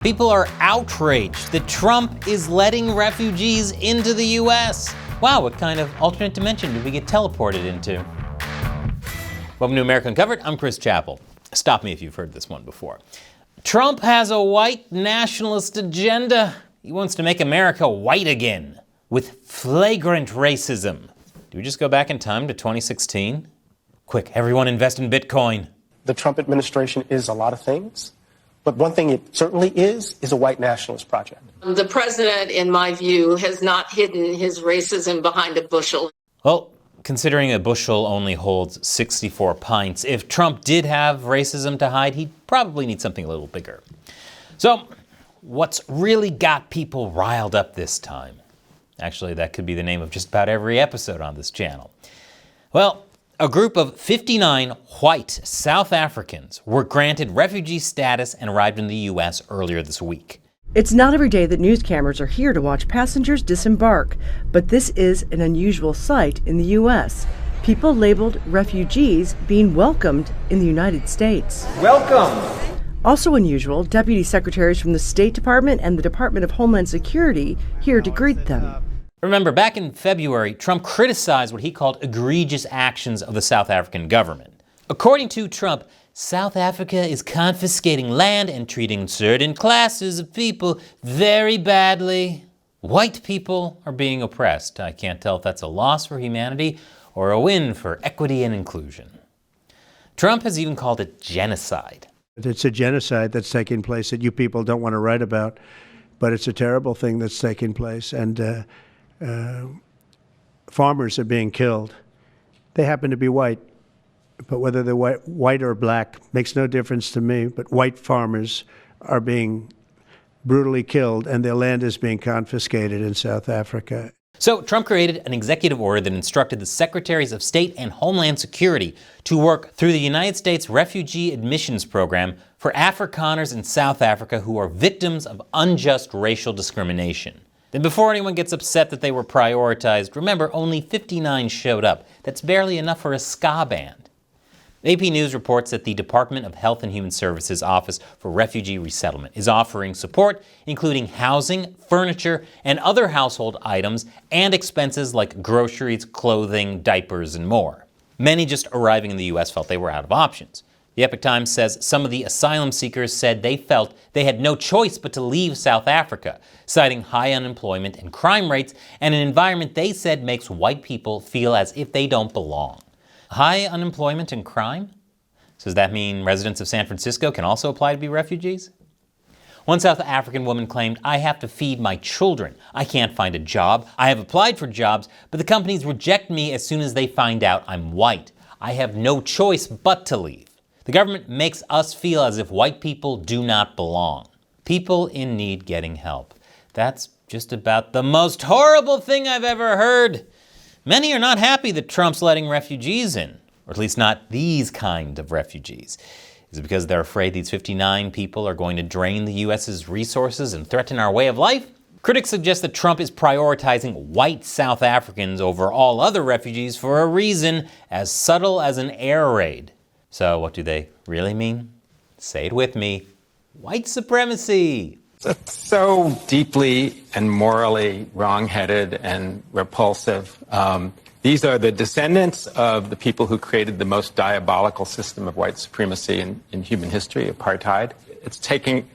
People are outraged that Trump is letting refugees into the US. Wow, what kind of alternate dimension did we get teleported into? Welcome to America Uncovered. I'm Chris Chappell. Stop me if you've heard this one before. Trump has a white nationalist agenda. He wants to make America white again with flagrant racism. Do we just go back in time to 2016? Quick, everyone invest in Bitcoin. The Trump administration is a lot of things. But one thing it certainly is a white nationalist project. The president, in my view, has not hidden his racism behind a bushel. Well, considering a bushel only holds 64 pints, if Trump did have racism to hide, he'd probably need something a little bigger. So, what's really got people riled up this time? Actually, that could be the name of just about every episode on this channel. Well, a group of 59 white South Africans were granted refugee status and arrived in the U.S. earlier this week. It's not every day that news cameras are here to watch passengers disembark, but this is an unusual sight in the U.S. People labeled refugees being welcomed in the United States. Welcome! Also unusual, deputy secretaries from the State Department and the Department of Homeland Security here to greet them. Remember, back in February, Trump criticized what he called egregious actions of the South African government. According to Trump, South Africa is confiscating land and treating certain classes of people very badly. White people are being oppressed. I can't tell if that's a loss for humanity or a win for equity and inclusion. Trump has even called it genocide. It's a genocide that's taking place that you people don't want to write about, but it's a terrible thing that's taking place. And farmers are being killed. They happen to be white, but whether they're white or black makes no difference to me. But white farmers are being brutally killed, and their land is being confiscated in South Africa. So Trump created an executive order that instructed the Secretaries of State and Homeland Security to work through the United States Refugee Admissions Program for Afrikaners in South Africa who are victims of unjust racial discrimination. Then before anyone gets upset that they were prioritized, remember, only 59 showed up. That's barely enough for a ska band. AP News reports that the Department of Health and Human Services Office for Refugee Resettlement is offering support, including housing, furniture, and other household items, and expenses like groceries, clothing, diapers, and more. Many just arriving in the U.S. felt they were out of options. The Epoch Times says some of the asylum seekers said they felt they had no choice but to leave South Africa, citing high unemployment and crime rates and an environment they said makes white people feel as if they don't belong. High unemployment and crime? So does that mean residents of San Francisco can also apply to be refugees? One South African woman claimed, "I have to feed my children. I can't find a job. I have applied for jobs, but the companies reject me as soon as they find out I'm white. I have no choice but to leave. The government makes us feel as if white people do not belong. People in need getting help." That's just about the most horrible thing I've ever heard. Many are not happy that Trump's letting refugees in, or at least not these kind of refugees. Is it because they're afraid these 59 people are going to drain the U.S.'s resources and threaten our way of life? Critics suggest that Trump is prioritizing white South Africans over all other refugees for a reason as subtle as an air raid. So what do they really mean? Say it with me. White supremacy. It's so deeply and morally wrong-headed and repulsive. These are the descendants of the people who created the most diabolical system of white supremacy in human history, apartheid. It's taking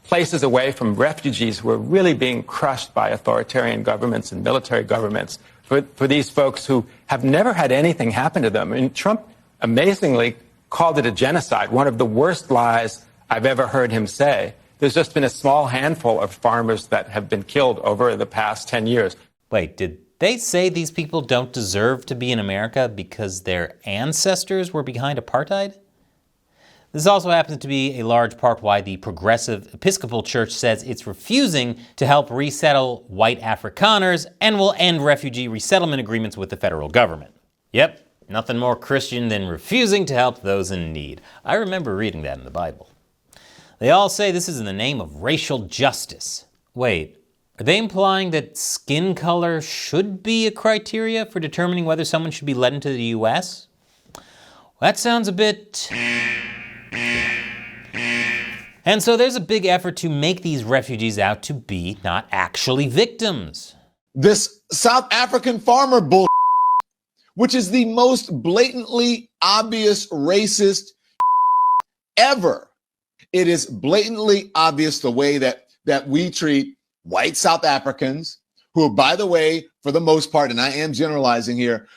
places away from refugees who are really being crushed by authoritarian governments and military governments. For these folks who have never had anything happen to them. And Trump amazingly called it a genocide, one of the worst lies I've ever heard him say. There's just been a small handful of farmers that have been killed over the past 10 years. Wait, did they say these people don't deserve to be in America because their ancestors were behind apartheid? This also happens to be a large part why the Progressive Episcopal Church says it's refusing to help resettle white Afrikaners and will end refugee resettlement agreements with the federal government. Yep. Nothing more Christian than refusing to help those in need. I remember reading that in the Bible. They all say this is in the name of racial justice. Wait, are they implying that skin color should be a criteria for determining whether someone should be let into the U.S.? Well, that sounds a bit And so there's a big effort to make these refugees out to be not actually victims. This South African farmer bull, which is the most blatantly obvious racist ever. It is blatantly obvious the way that we treat white South Africans, who, by the way, for the most part, and I am generalizing here,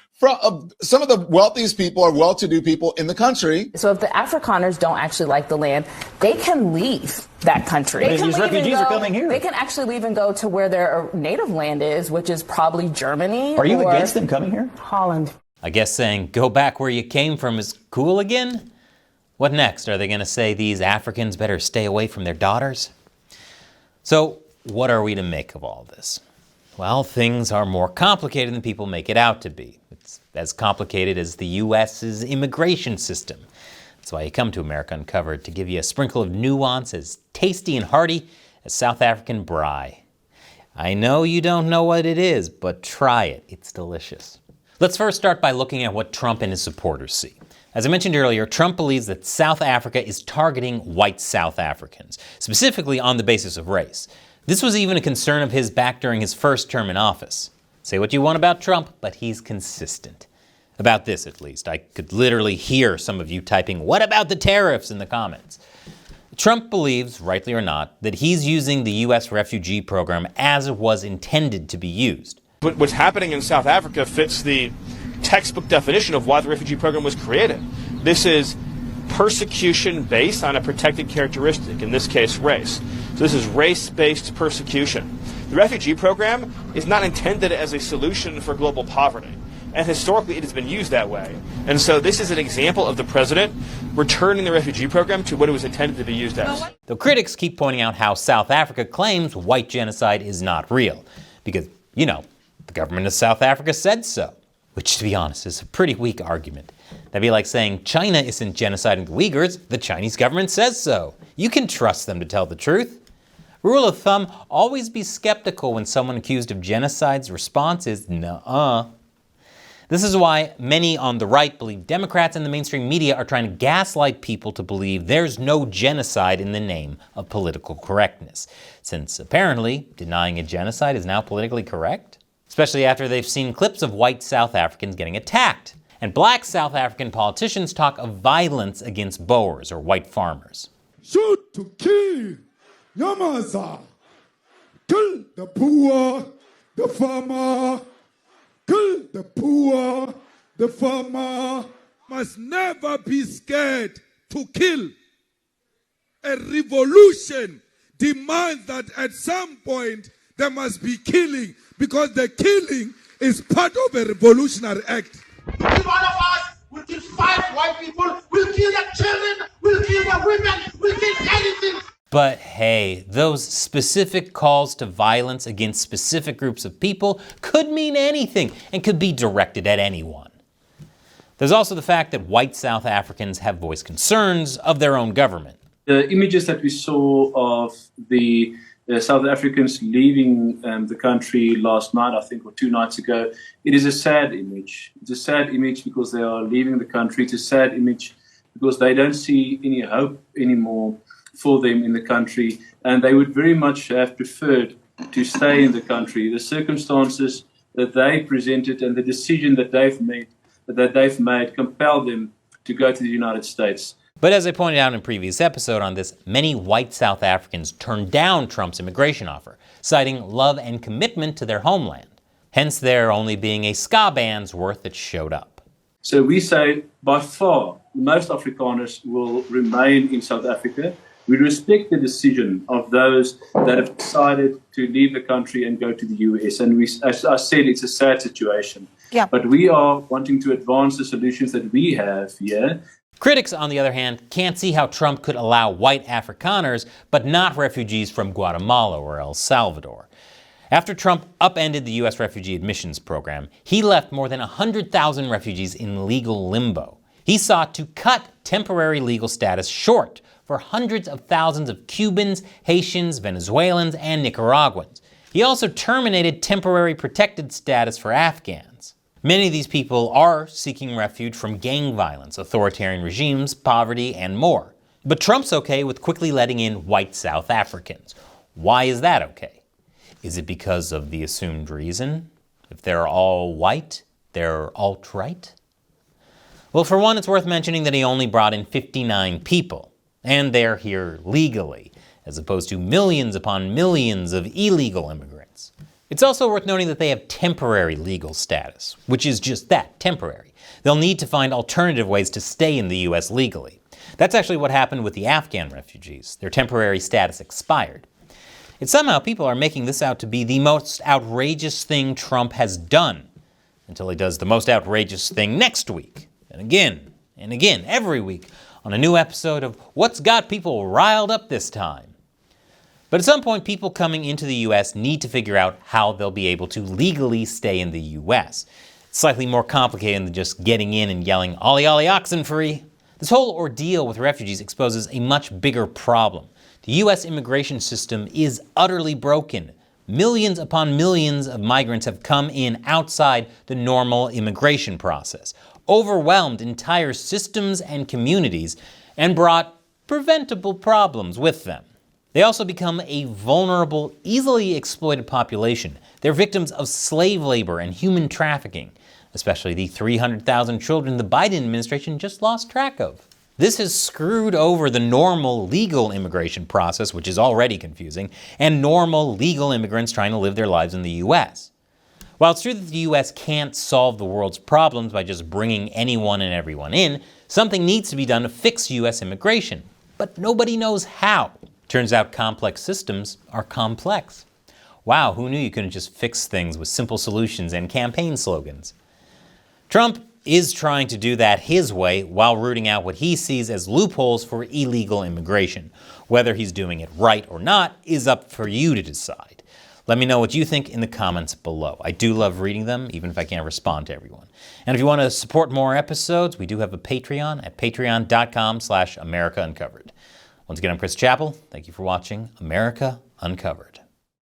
some of the wealthiest people are well-to-do people in the country. So if the Afrikaners don't actually like the land, they can leave that country. These refugees are coming here. They can actually leave and go to where their native land is, which is probably Germany. Are you against them coming here? Holland. I guess saying go back where you came from is cool again? What next? Are they going to say these Africans better stay away from their daughters? So what are we to make of all this? Well, things are more complicated than people make it out to be. It's as complicated as the U.S.'s immigration system. That's why you come to America Uncovered, to give you a sprinkle of nuance as tasty and hearty as South African braai. I know you don't know what it is, but try it. It's delicious. Let's first start by looking at what Trump and his supporters see. As I mentioned earlier, Trump believes that South Africa is targeting white South Africans, specifically on the basis of race. This was even a concern of his back during his first term in office. Say what you want about Trump, but he's consistent. About this, at least. I could literally hear some of you typing, "What about the tariffs?" in the comments. Trump believes, rightly or not, that he's using the U.S. refugee program as it was intended to be used. What's happening in South Africa fits the textbook definition of why the refugee program was created. This is persecution based on a protected characteristic, in this case, race. So this is race-based persecution. The refugee program is not intended as a solution for global poverty, and historically it has been used that way. And so this is an example of the president returning the refugee program to what it was intended to be used as. Though critics keep pointing out how South Africa claims white genocide is not real, because, you know, the government of South Africa said so. Which, to be honest, is a pretty weak argument. That'd be like saying China isn't genociding the Uyghurs, the Chinese government says so. You can trust them to tell the truth. Rule of thumb, always be skeptical when someone accused of genocide's response is nuh-uh. This is why many on the right believe Democrats and the mainstream media are trying to gaslight people to believe there's no genocide in the name of political correctness, since apparently denying a genocide is now politically correct. Especially after they've seen clips of white South Africans getting attacked. And black South African politicians talk of violence against Boers or white farmers. Shoot to kill, Yamaza. Kill the poor, the farmer. Kill the poor, the farmer. Must never be scared to kill. A revolution demands that at some point there must be killing, because the killing is part of a revolutionary act. If all of us will kill 5 white people, we'll kill their children, we'll kill their women, we'll kill anything. But hey, those specific calls to violence against specific groups of people could mean anything and could be directed at anyone. There's also the fact that white South Africans have voiced concerns of their own government. The images that we saw of the South Africans leaving the country last night, I think, or 2 nights ago, it is a sad image. It's a sad image because they are leaving the country. It's a sad image because they don't see any hope anymore for them in the country, and they would very much have preferred to stay in the country. The circumstances that they presented and the decision that they've made compelled them to go to the United States. But as I pointed out in a previous episode on this, many white South Africans turned down Trump's immigration offer, citing love and commitment to their homeland. Hence there only being a ska band's worth that showed up. So we say, by far, most Afrikaners will remain in South Africa. We respect the decision of those that have decided to leave the country and go to the US. And we, as I said, it's a sad situation. Yeah. But we are wanting to advance the solutions that we have here. Critics, on the other hand, can't see how Trump could allow white Afrikaners, but not refugees from Guatemala or El Salvador. After Trump upended the U.S. refugee admissions program, he left more than 100,000 refugees in legal limbo. He sought to cut temporary legal status short for hundreds of thousands of Cubans, Haitians, Venezuelans, and Nicaraguans. He also terminated temporary protected status for Afghans. Many of these people are seeking refuge from gang violence, authoritarian regimes, poverty, and more. But Trump's okay with quickly letting in white South Africans. Why is that okay? Is it because of the assumed reason? If they're all white, they're alt-right? Well, for one, it's worth mentioning that he only brought in 59 people, and they're here legally, as opposed to millions upon millions of illegal immigrants. It's also worth noting that they have temporary legal status, which is just that, temporary. They'll need to find alternative ways to stay in the U.S. legally. That's actually what happened with the Afghan refugees. Their temporary status expired. Yet somehow people are making this out to be the most outrageous thing Trump has done, until he does the most outrageous thing next week, and again, every week, on a new episode of What's Got People Riled Up This Time. But at some point, people coming into the U.S. need to figure out how they'll be able to legally stay in the U.S. It's slightly more complicated than just getting in and yelling, "Ollie, ollie, oxen free." This whole ordeal with refugees exposes a much bigger problem. The U.S. immigration system is utterly broken. Millions upon millions of migrants have come in outside the normal immigration process, overwhelmed entire systems and communities, and brought preventable problems with them. They also become a vulnerable, easily exploited population. They're victims of slave labor and human trafficking, especially the 300,000 children the Biden administration just lost track of. This has screwed over the normal legal immigration process, which is already confusing, and normal legal immigrants trying to live their lives in the U.S. While it's true that the U.S. can't solve the world's problems by just bringing anyone and everyone in, something needs to be done to fix U.S. immigration. But nobody knows how. Turns out complex systems are complex. Wow, who knew you couldn't just fix things with simple solutions and campaign slogans? Trump is trying to do that his way while rooting out what he sees as loopholes for illegal immigration. Whether he's doing it right or not is up for you to decide. Let me know what you think in the comments below. I do love reading them, even if I can't respond to everyone. And if you want to support more episodes, we do have a Patreon at patreon.com/AmericaUncovered. Once again, I'm Chris Chappell. Thank you for watching America Uncovered.